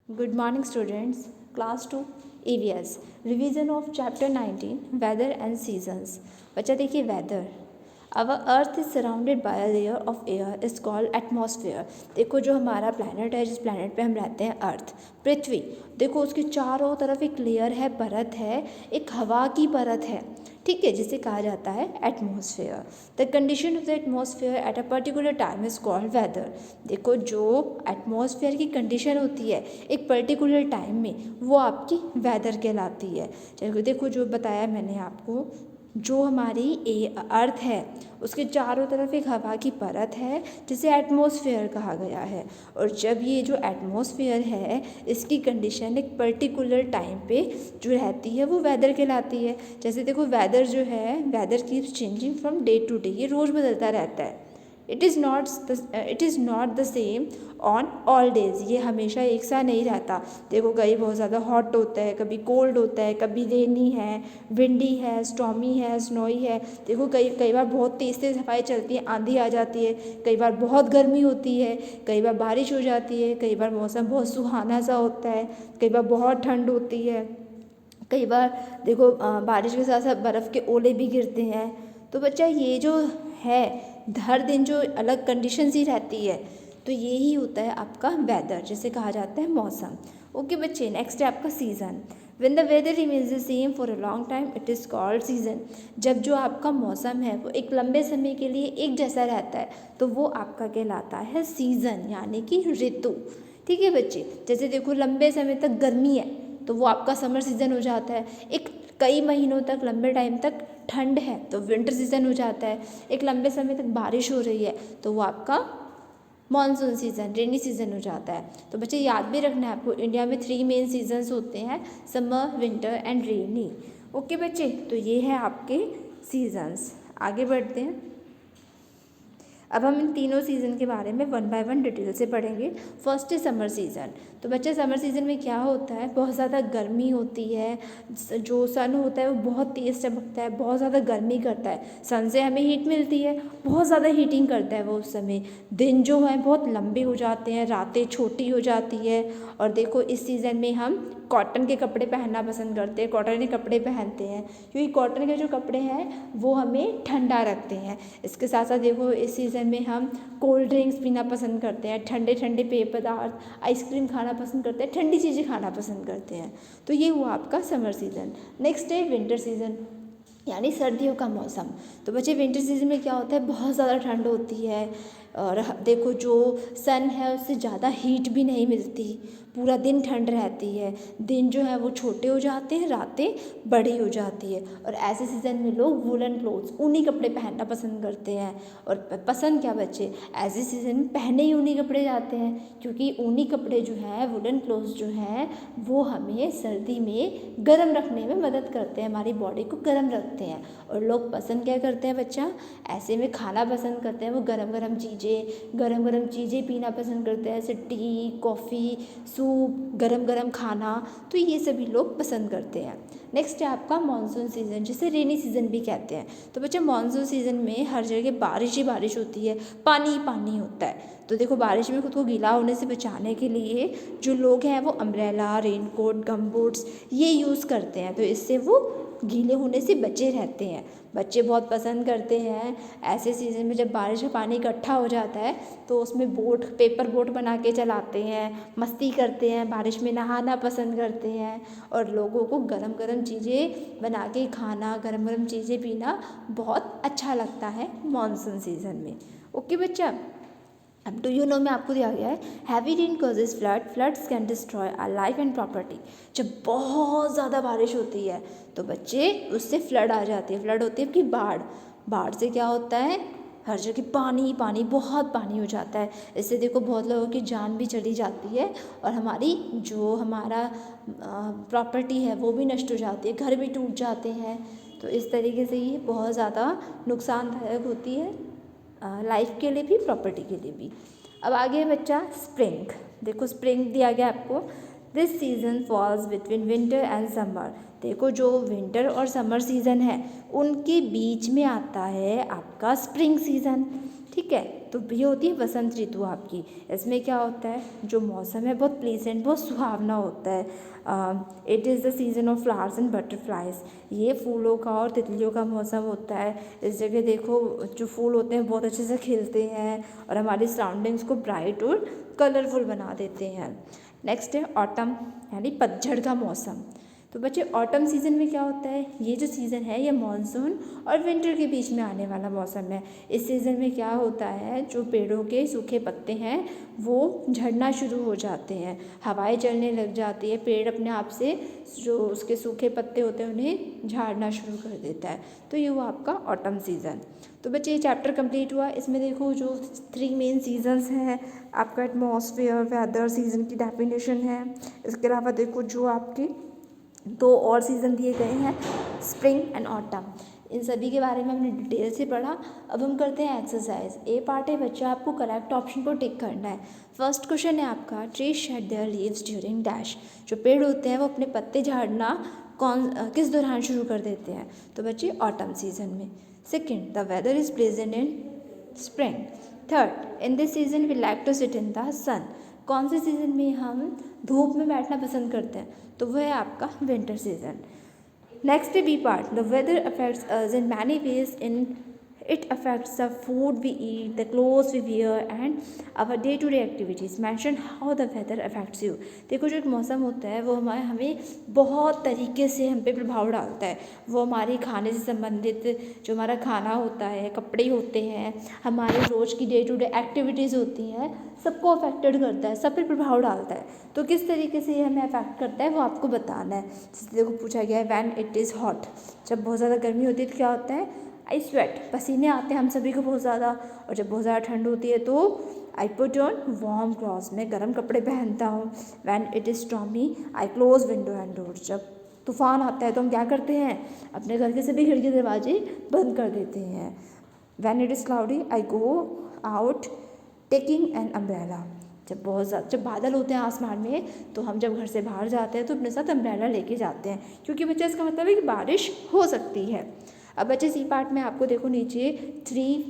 Good morning, students. Class 2 EVS Revision of Chapter 19 Weather and Seasons. बच्चा देखिए weather. Our Earth is surrounded by a layer of air is called atmosphere. देखो जो हमारा planet है, जिस planet पे हम रहते हैं, अर्थ, पृथ्वी, देखो उसके चारों तरफ एक लेयर है, परत है, एक हवा की परत है, ठीक है, जिसे कहा जाता है atmosphere. The condition of the atmosphere at a particular time is called weather. देखो जो एटमॉस्फेयर की कंडीशन होती है एक पर्टिकुलर टाइम में, वो आपकी वेदर कहलाती है. चलो देखो जो बताया मैंने आपको, जो हमारी अर्थ है उसके चारों तरफ एक हवा की परत है जिसे एटमॉस्फेयर कहा गया है. और जब ये जो एटमॉस्फेयर है इसकी कंडीशन एक पर्टिकुलर टाइम पे जो रहती है वो वेदर कहलाती है. जैसे देखो वेदर जो है, weather keeps changing from day to day, ये रोज़ बदलता रहता है. It is not the same on all days, ये हमेशा एक सा नहीं रहता. देखो कहीं बहुत ज़्यादा हॉट होता है, कभी कोल्ड होता है, कभी रेनी है, विंडी है, स्टॉमी है, स्नोई है. देखो कई बार बहुत तेज़ तेज़ हवाएं चलती हैं, आंधी आ जाती है, कई बार बहुत गर्मी होती है, कई बार बारिश हो जाती है, कई बार मौसम बहुत सुहाना सा होता है, कई बार बहुत ठंड होती है, कई बार देखो बारिश के साथ साथ बर्फ़ के ओले भी गिरते हैं. तो बच्चा ये जो है हर दिन जो अलग कंडीशंस ही रहती है, तो ये ही होता है आपका वेदर, जिसे कहा जाता है मौसम. ओके बच्चे, नेक्स्ट है आपका season. When the weather remains the same for a long time it is called season. जब जो आपका मौसम है वो एक लंबे समय के लिए एक जैसा रहता है तो वो आपका कहलाता है सीज़न, यानी कि ऋतु. ठीक है बच्चे, जैसे देखो लंबे समय तक गर्मी है तो वो आपका समर सीज़न हो जाता है. एक कई महीनों तक लंबे टाइम तक ठंड है तो विंटर सीज़न हो जाता है. एक लंबे समय तक बारिश हो रही है तो वो आपका मानसून सीज़न, रेनी सीज़न हो जाता है. तो बच्चे याद भी रखना है आपको, इंडिया में 3 मेन सीजन्स होते हैं, summer, winter and rainy. Okay बच्चे, तो ये है आपके सीजन्स. आगे बढ़ते हैं. अब हम इन तीनों सीज़न के बारे में वन बाय वन डिटेल से पढ़ेंगे. फर्स्ट है समर सीज़न. तो बच्चे समर सीज़न में क्या होता है, बहुत ज़्यादा गर्मी होती है, जो सन होता है वो बहुत तेज़ चमकता है, बहुत ज़्यादा गर्मी करता है, सन से हमें हीट मिलती है, बहुत ज़्यादा हीटिंग करता है वो उस समय. दिन जो है बहुत लंबे हो जाते हैं, रातें छोटी हो जाती है. और देखो इस सीज़न में हम कॉटन के कपड़े पहनना पसंद करते हैं, कॉटन के कपड़े पहनते हैं क्योंकि कॉटन के जो कपड़े हैं वो हमें ठंडा रखते हैं. इसके साथ साथ देखो इस सीज़न में हम कोल्ड ड्रिंक्स पीना पसंद करते हैं, ठंडे ठंडे पेय पदार्थ, आइसक्रीम खाना पसंद करते हैं, ठंडी चीज़ें खाना पसंद करते हैं. तो ये हुआ आपका समर सीज़न. नेक्स्ट है विंटर सीज़न, यानी सर्दियों का मौसम. तो बच्चे विंटर सीज़न में क्या होता है, बहुत ज़्यादा ठंड होती है और देखो जो सन है उससे ज़्यादा हीट भी नहीं मिलती, पूरा दिन ठंड रहती है, दिन जो है वो छोटे हो जाते हैं, रातें बड़ी हो जाती है. और ऐसे सीज़न में लोग वुलन क्लोथ्स, ऊनी कपड़े पहनना पसंद करते हैं. और पसंद क्या बच्चे, ऐसे सीज़न में पहने ही ऊनी कपड़े जाते हैं क्योंकि ऊनी कपड़े जो हैं, वुलन क्लोथ्स जो हैं, वो हमें सर्दी में गर्म रखने में मदद करते हैं, हमारी बॉडी को गर्म रखते हैं. और लोग पसंद क्या करते हैं बच्चा, ऐसे में खाना पसंद करते हैं, वो गरम गरम चीज़ें पीना पसंद करते हैं, जैसे टी, कॉफ़ी, सूप, गरम गरम खाना. तो ये सभी लोग पसंद करते हैं. नेक्स्ट है आपका मानसून सीज़न, जिसे रेनी सीज़न भी कहते हैं. तो बच्चा मानसून सीज़न में हर जगह बारिश ही बारिश होती है, पानी ही पानी होता है. तो देखो बारिश में खुद को गीला होने से बचाने के लिए जो लोग हैं वो अम्ब्रेला, रेनकोट, गम बूट्स ये यूज़ करते हैं, तो इससे वो गीले होने से बचे रहते हैं. बच्चे बहुत पसंद करते हैं ऐसे सीज़न में, जब बारिश का पानी इकट्ठा हो जाता है तो उसमें बोट, पेपर बोट बना के चलाते हैं, मस्ती करते हैं, बारिश में नहाना पसंद करते हैं. और लोगों को गरम गरम चीज़ें बना के खाना, गरम गरम चीज़ें पीना बहुत अच्छा लगता है मानसून सीज़न में. ओके बच्चा, अब डू यू नो में आपको दिया गया है heavy rain causes flood, floods can destroy our life and property. जब बहुत ज़्यादा बारिश होती है तो बच्चे उससे फ्लड आ जाती है. फ्लड होती है कि बाढ़. बाढ़ से क्या होता है, हर जगह पानी ही पानी, बहुत पानी हो जाता है. इससे देखो बहुत लोगों की जान भी चली जाती है और हमारा प्रॉपर्टी है वो भी नष्ट हो जाती है, घर भी टूट जाते हैं. तो इस तरीके से ये बहुत ज़्यादा नुकसानदायक होती है लाइफ के लिए भी, प्रॉपर्टी के लिए भी. अब आगे है बच्चा स्प्रिंग. देखो स्प्रिंग दिया गया आपको. This season falls between winter and summer. देखो जो विंटर और समर सीज़न है उनके बीच में आता है आपका स्प्रिंग सीज़न. ठीक है, तो ये होती है वसंत ऋतु आपकी। इसमें क्या होता है, जो मौसम है बहुत प्लीजेंट, बहुत सुहावना होता है। It is the season of flowers and butterflies, ये फूलों का और तितलियों का मौसम होता है। इस जगह देखो जो फूल होते हैं बहुत अच्छे से खिलते हैं और हमारी सराउंडिंग्स को ब्राइट और कलरफुल बना देते हैं। नेक्स्ट है ऑटम, यानी पतझड़ का मौसम। तो बच्चे ऑटम सीज़न में क्या होता है, ये जो सीज़न है ये मानसून और विंटर के बीच में आने वाला मौसम है। इस सीज़न में क्या होता है, जो पेड़ों के सूखे पत्ते हैं वो झड़ना शुरू हो जाते हैं, हवाएं चलने लग जाती है, पेड़ अपने आप से जो उसके सूखे पत्ते होते हैं उन्हें झाड़ना शुरू कर देता है। तो ये हुआ आपका ऑटम सीज़न। तो बच्चे ये चैप्टर कंप्लीट हुआ। इसमें देखो जो 3 मेन सीजन्स हैं आपका, एटमॉस्फेयर, वेदर, सीज़न की डेफिनेशन है। इसके अलावा देखो जो आपके 2 और सीज़न दिए गए हैं, स्प्रिंग एंड ऑटम, इन सभी के बारे में हमने डिटेल से पढ़ा। अब हम करते हैं एक्सरसाइज। ए पार्ट है बच्चा, आपको करेक्ट ऑप्शन को टिक करना है। फर्स्ट क्वेश्चन है आपका, trees shade there leaves during dash, जो पेड़ होते हैं वो अपने पत्ते झाड़ना किस दौरान शुरू कर देते हैं, तो बच्चे ऑटम सीजन में। Second, the weather is pleasant in spring. Third, in this season we like to sit in the sun, कौन से सीज़न में हम धूप में बैठना पसंद करते हैं, तो वह है आपका winter season. Next B part, the weather affects us in many ways, in it affects the food we eat, the clothes we wear and our day to day activities. Mention how the weather affects you. देखो जो एक मौसम होता है वो हमें बहुत तरीके से हम पे प्रभाव डालता है। वो हमारे खाने से संबंधित जो हमारा खाना होता है, कपड़े होते हैं, हमारे रोज़ की डे टू डे एक्टिविटीज़ होती हैं, सबको अफेक्टेड करता है, सब पे प्रभाव डालता है। तो किस तरीके से ये हमें अफेक्ट करता है वो आपको बताना है। जैसे देखो पूछा गया है, व्हेन इट इज़ हॉट, जब बहुत ज़्यादा गर्मी होती है तो क्या होता है, आई स्वेट, पसीने आते हैं हम सभी को बहुत ज़्यादा। और जब बहुत ज़्यादा ठंड होती है तो I put on warm clothes, मैं गर्म कपड़े पहनता हूँ। When it is stormy I close window and doors, जब तूफान आता है तो हम क्या करते हैं, अपने घर के सभी खिड़की दरवाजे बंद कर देते हैं। When it is cloudy I go out taking an umbrella, जब बादल होते हैं आसमान में तो हम जब घर से बाहर जाते हैं तो अपने साथ अम्ब्रेला लेके जाते हैं, क्योंकि बच्चे इसका मतलब है कि बारिश हो सकती है। अब बच्चे सी पार्ट में आपको देखो नीचे 3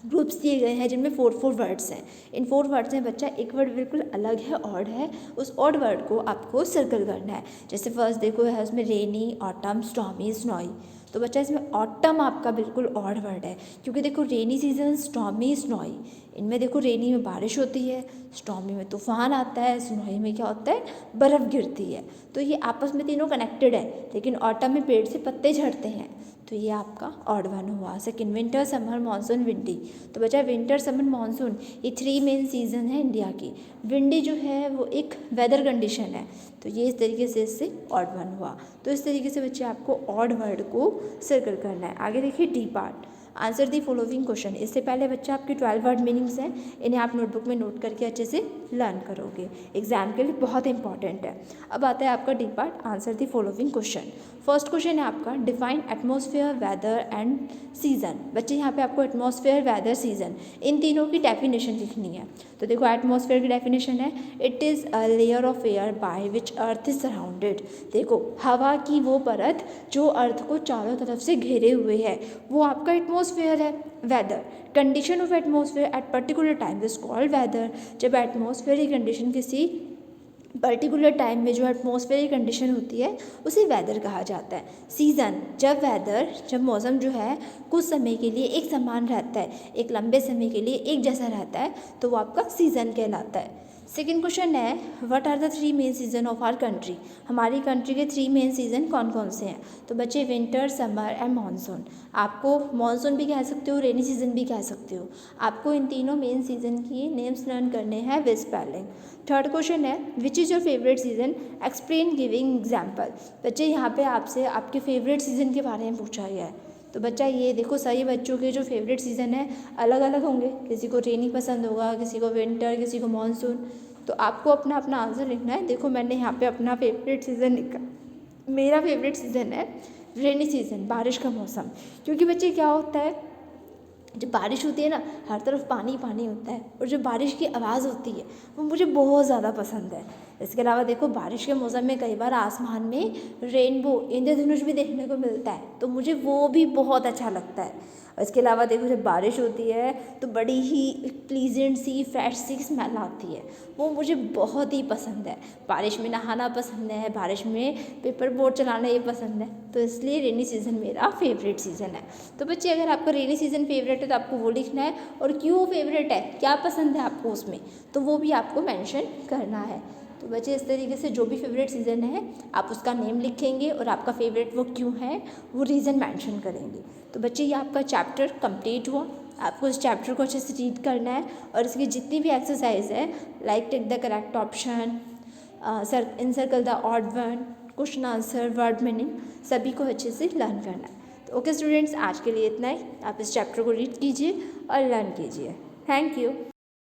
ग्रुप्स दिए गए हैं जिनमें 4 वर्ड्स हैं। इन 4 वर्ड्स में बच्चा एक वर्ड बिल्कुल अलग है, ऑड है, उस ऑड वर्ड को आपको सर्कल करना है। जैसे फर्स्ट देखो है उसमें रेनी, ऑटम, स्टॉर्मी, स्नोई। तो बच्चा इसमें ऑटम आपका बिल्कुल ऑड वर्ड है, क्योंकि देखो रेनी सीजन, स्टॉर्मी, स्नोई, इनमें देखो रेनी में बारिश होती है, स्टॉर्मी में तूफान आता है, स्नोई में क्या होता है, बर्फ़ गिरती है। तो ये आपस में तीनों कनेक्टेड है। लेकिन ऑटम में पेड़ से पत्ते झड़ते हैं, तो ये आपका ऑड वन हुआ। Second, winter, summer, monsoon, windy. तो बचा विंटर, समर, मानसून, ये 3 मेन सीजन है इंडिया की। विंडी जो है वो एक वेदर कंडीशन है, तो ये इस तरीके से इससे ऑड वन हुआ। तो इस तरीके से बच्चे आपको ऑड वर्ड को सर्कल करना है। आगे देखिए D part, answer the following question. इससे पहले बच्चा आपके 12 वर्ड मीनिंग्स हैं, इन्हें आप नोटबुक में नोट करके अच्छे से लर्न करोगे, एग्जाम के लिए बहुत इंपॉर्टेंट है। अब आता है आपका D part, answer the following question. First question है आपका, define atmosphere, weather and season. बच्चे यहाँ पे आपको एटमॉस्फेयर, वेदर, सीजन, इन तीनों की डेफिनेशन लिखनी है। तो देखो एटमॉस्फेयर की डेफिनेशन है, it is a layer of air by which earth is surrounded. देखो हवा की वो परत जो अर्थ को चारों तरफ से घेरे हुए है, वो आपका एटमॉस्फेयर है। Weather, condition of atmosphere at particular time is called weather. जब एटमॉस्फेयर की कंडीशन किसी पर्टिकुलर टाइम में जो एटमॉस्फेयर की कंडीशन होती है उसे वेदर कहा जाता है। सीज़न, जब मौसम जो है कुछ समय के लिए एक समान रहता है, एक लंबे समय के लिए एक जैसा रहता है, तो वो आपका सीज़न कहलाता है। सेकेंड क्वेश्चन है, what are the 3 main season of our country. हमारी कंट्री के 3 मेन सीजन कौन कौन से हैं, तो बच्चे विंटर, समर एंड मानसून। आपको मानसून भी कह सकते हो, रेनी सीजन भी कह सकते हो। आपको इन तीनों मेन सीजन की नेम्स लर्न करने हैं विद स्पेलिंग। थर्ड क्वेश्चन है, which is your favourite season, explain giving example. बच्चे यहाँ पे आपसे आपके फेवरेट सीजन के बारे में पूछा गया है। तो बच्चा ये देखो सभी बच्चों के जो फेवरेट सीज़न है अलग अलग होंगे, किसी को रेनी पसंद होगा, किसी को विंटर, किसी को मानसून। तो आपको अपना अपना आंसर लिखना है। देखो मैंने यहाँ पे अपना फेवरेट सीज़न लिखा, मेरा फेवरेट सीज़न है रेनी सीज़न, बारिश का मौसम। क्योंकि बच्चे क्या होता है, जब बारिश होती है ना हर तरफ पानी पानी होता है, और जो बारिश की आवाज़ होती है वो मुझे बहुत ज़्यादा पसंद है। इसके अलावा देखो बारिश के मौसम में कई बार आसमान में रेनबो इंद्रधनुष भी देखने को मिलता है, तो मुझे वो भी बहुत अच्छा लगता है। और इसके अलावा देखो जब बारिश होती है तो बड़ी ही प्लीजेंट सी फ्रेश सी स्मेल आती है, वो मुझे बहुत ही पसंद है। बारिश में नहाना पसंद है, बारिश में पेपर बोट चलाना ये पसंद है, तो इसलिए रेनी सीज़न मेरा फेवरेट सीज़न है। तो बच्चे अगर आपका रेनी सीज़न फेवरेट है तो आपको वो लिखना है, और क्यों फेवरेट है, क्या पसंद है आपको उसमें, तो वो भी आपको मेंशन करना है। तो बच्चे इस तरीके से जो भी फेवरेट सीज़न है आप उसका नेम लिखेंगे और आपका फेवरेट वो क्यों है वो रीज़न मेंशन करेंगे। तो बच्चे ये आपका चैप्टर कंप्लीट हुआ। आपको इस चैप्टर को अच्छे से रीड करना है और इसकी जितनी भी एक्सरसाइज है, like take the correct option, encircle the odd one, question answer, word meaning, सभी को अच्छे से लर्न करना है। तो ओके स्टूडेंट्स, आज के लिए इतना ही। आप इस चैप्टर को रीड कीजिए और लर्न कीजिए। Thank you.